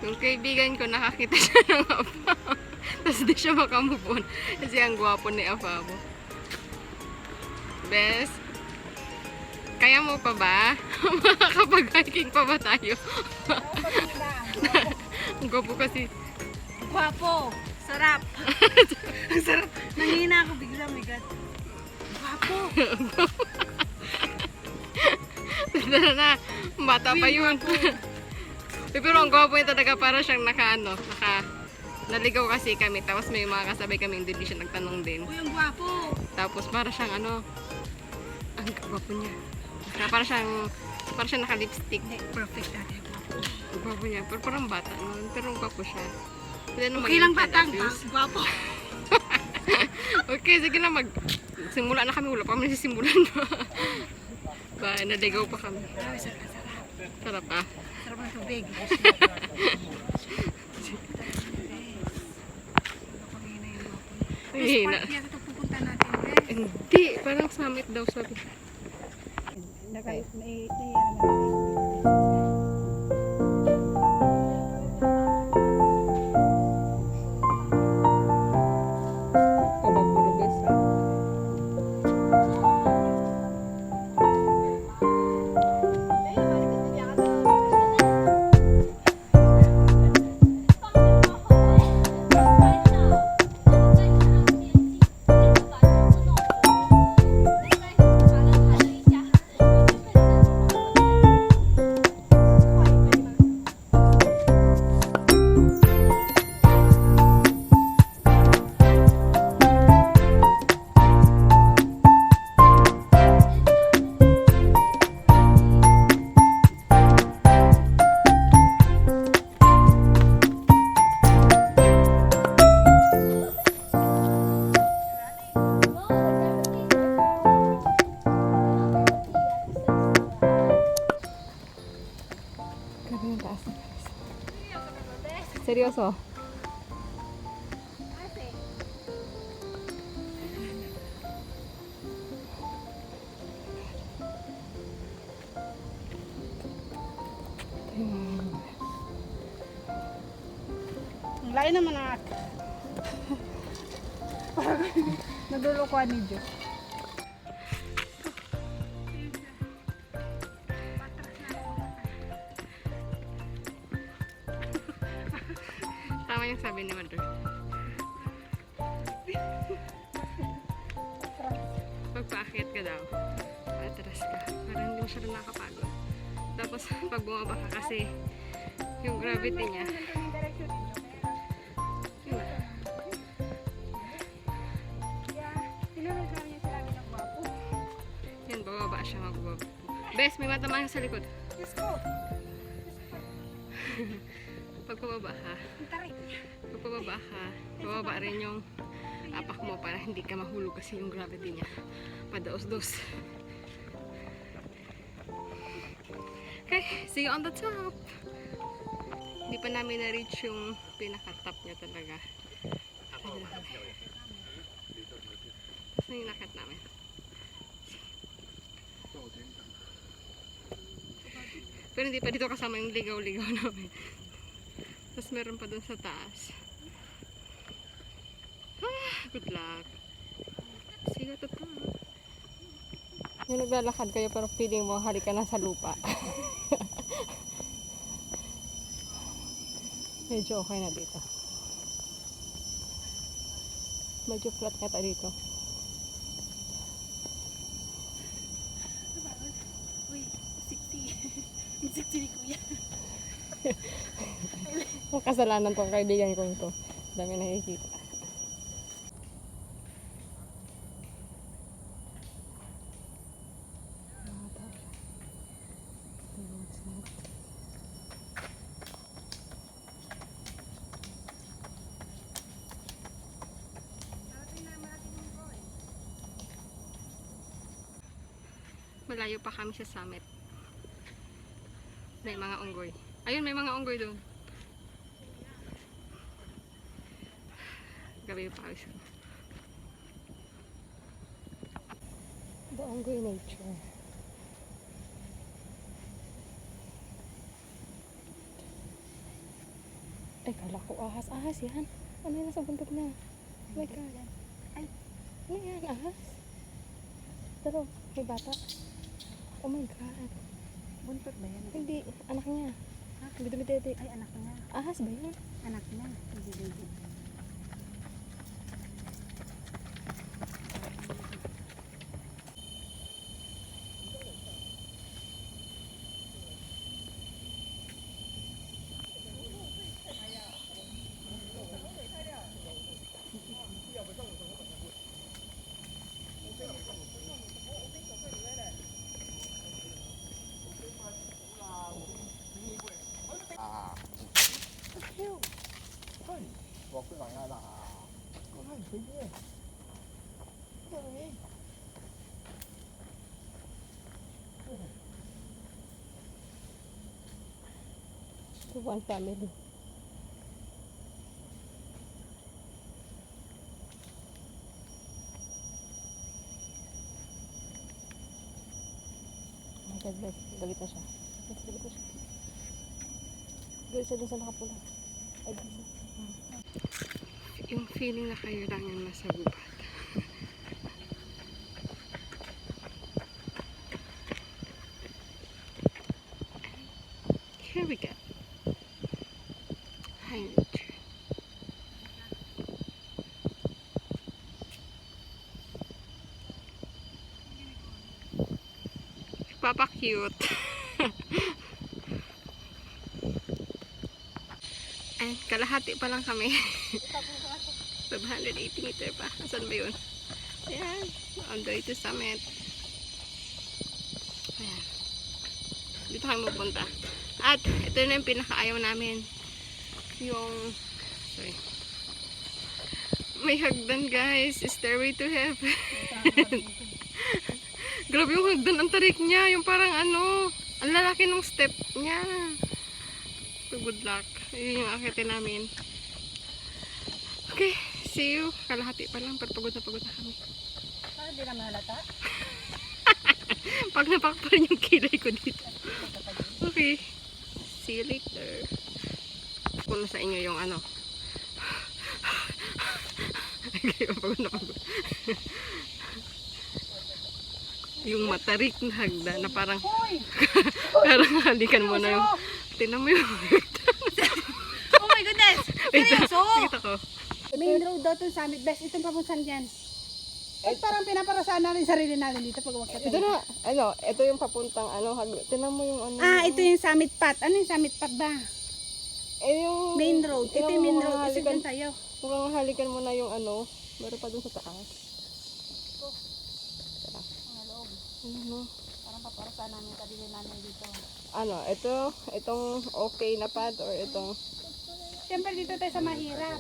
Yung kaibigan ko nakakita siya ng Afamo. Tapos di siya makamove on. Kasi ang gwapo ni Afamo. Bes, kaya mo pa ba? Makakapag-hiking pa ba tayo? Ang gwapo kasi. Gwapo! Sarap! Ang sarap! Nangina ako bigla, migat. Gwapo! Tara na, bata pa yun. Pero ang gwapo niya talaga, para siyang naligaw kasi kami. Tapos may mga kasabay kami, hindi siya nagtanong din. Uy, ang gwapo! Tapos para siyang ang gwapo niya. Para siyang naka-lipstick. Perfect ate, gwapo. Ang gwapo niya, pero parang bata naman. Pero ang gwapo siya. Okay lang batang, gwapo. Okay, sige na, simula na kami. Wala pa kami nasisimulan. Ba, naligaw pa kami. Ay, sarap. Sarap ah. Sarap ng tubig. Ay, Park yata ito pupunta natin, guys. Hindi, parang summit daw sabi. Seryoso? Ang layo naman ang parang nagulukuhan ni Jo. Tama yung sabi ni Mother. Pagpaakyat ka daw, atras ka. Para hindi mo siya nakakapagod. Tapos pag bumaba ka kasi yung gravity niya. Yan, bababa siya magbaba. Bes, may matamaan sa likod. Let's go! Pag pababa ka, bababa rin yung apak mo para hindi ka mahulog kasi yung gravity niya. Padaos-dos. Okay, see you on the top. Hindi pa namin na-reach yung pinaka-top niya talaga. Tapos yung inakyat namin. Pero hindi pa dito kasama yung ligaw-ligaw namin. Tapos meron pa dun sa taas. Good luck. See you at the top. Yung naglalakad kayo pero feeling mo hari ka na sa lupa. Medyo okay na dito. Medyo flat kata dito. Uy, sexy. Sexy ni Kuya. Ang kasalanan tong kaibigan kong to. Dami nakikita. Malayo pa kami sa summit. May mga unggoy. Ayun, may mga unggoy doon. Gabi pa kami sa the unggoy nature. Ay, kala ko ahas. Ahas yan. Ano yan nasa bundok na? Oh my God. Ay. Ano yan? Ahas? Pero, may bata. Oh my God. Buntot ba yan? Hindi, anak niya. Ha? Dumi-dumi-dede. Ay, anak niya. Ahas ba yan? Anak niya. Hindi, hindi. To one family. Oh my God, guys. Galit na siya. Guys, galit na siya. Galit siya dun sa nakapula. Ay, dun sa... Yung feeling na kayo lang yung nasa gubat. Here we go. Hi, nature. Papa cute. And kalahati pa lang kami. 580 meter pa. Asan ba yun? Ayan. On the way to summit. Ayan. Dito kami pupunta. At ito na yung pinakaayaw namin. Yung... Sorry. May hagdan, guys. Stairway to heaven. Grabe yung hagdan. Ang tarik niya. Yung parang ano. Ang lalaki ng step niya. So good luck. Yun yung akitin namin. Okay. See you. Kalahati pa lang. Pero pagod na kami. Parang di naman halata. Pag napakparin yung kilay ko dito. Okay. See you later. Kung sa inyo yung ano. Okay, pagod na pagod. Yung matarik na hagda na parang parang halikan mo na yung tinan mo yung Oh my goodness! Seryoso? Nakita ko. Main road daw itong summit. Best itong papunsan dyan. At parang pinaparasaan natin sarili natin dito pag umakyat. Ito na, ano, ito yung papuntang ano, hagda. Tinan mo yung ano. Ah, ito yung summit path. Ano yung summit path ba? Yung Main road. Ito yung main road. Kasi dyan tayo. Mukhang halikan mo na yung ano, meron pa dun sa taas. Mga loob. Ano? Parang paparasaan namin sarili namin dito. Ano, itong okay na pad or itong Siyempre dito tayo sa mahirap.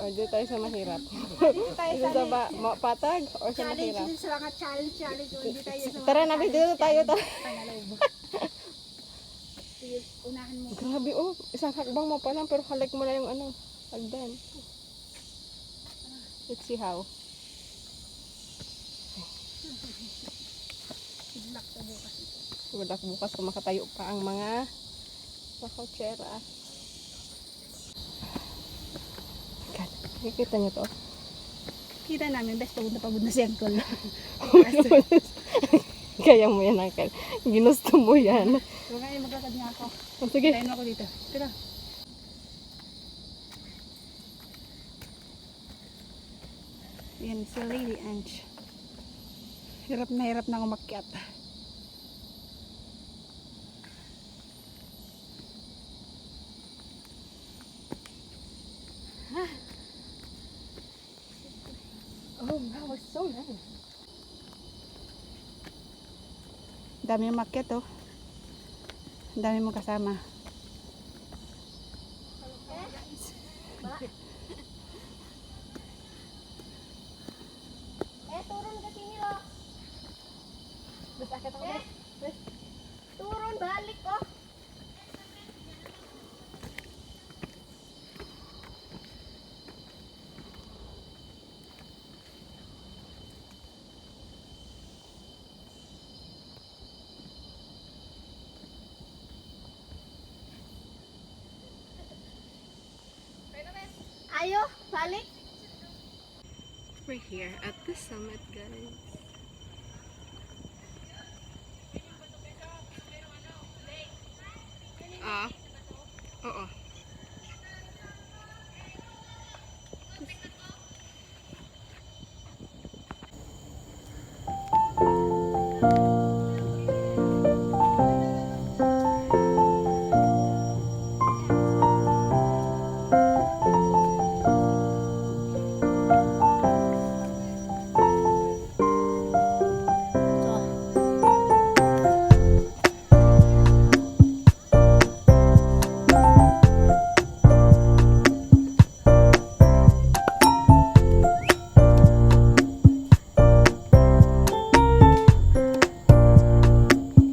or dito tayo sa mahirap. Dito tayo Dito sa sa patag or sa challenge. mahirap. Dito sa mga challenge. Hindi tayo sa mga Tara na, dito tayo. pangaloob. Sige, unahan mo. Grabe oh, isang hakbang mo pa lang pero halik mo na yung ano, hagdan. Let's see how. Good luck sa bukas ito. Wadak bukas kung makatayo pa ang mga makotsera. God, nakikita niyo to? Kita namin, best pagod na si Uncle. Kaya mo yan, Uncle. Ginusto mo yan. So ngayon maglalakad nga ako. Oh, sige. Tayo mo ako dito. Tira. Yan si Lady Ange. Hirap na ako makyat. Oh, that was so nice. Dami yung makyat oh. Dami mong kasama. Turun ke sini loh. Basta akit ako. Turun balik oh. kayo? Balik? We're here at the summit, guys. Oo. Parang hindi mo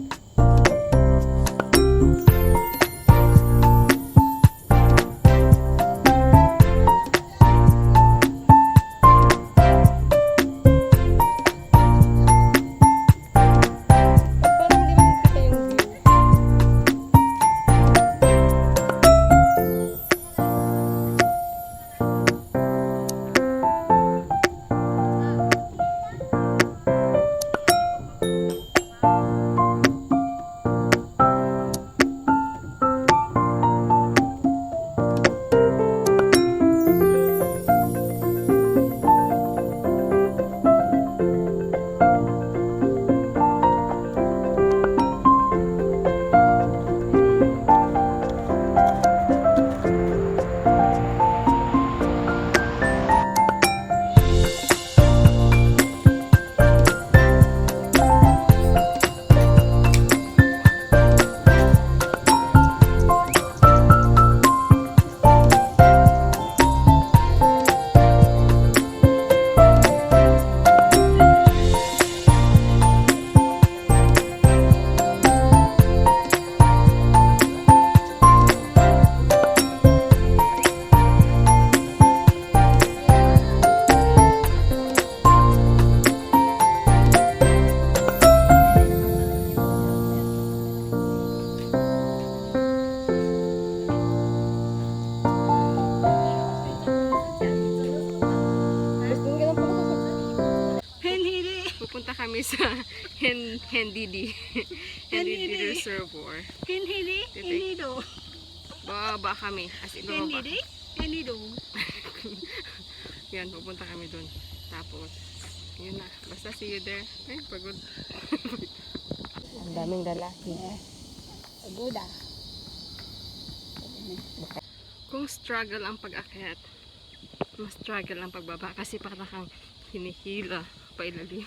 kita yung view. Gusto mo ganun pala Hindi. pupunta kami sa Hendidi. Hendidi Reservoir. Hindi. Hindi do. Baba kami. As in, baba. Hindi do. Yan, pupunta kami dun. Tapos, yun na. Basta see you there. Ay, pagod. Ang daming lalaki. Agoda. Kung struggle ang pag-akyat, mas struggle ang pagbaba kasi para kang hinihila pailalim.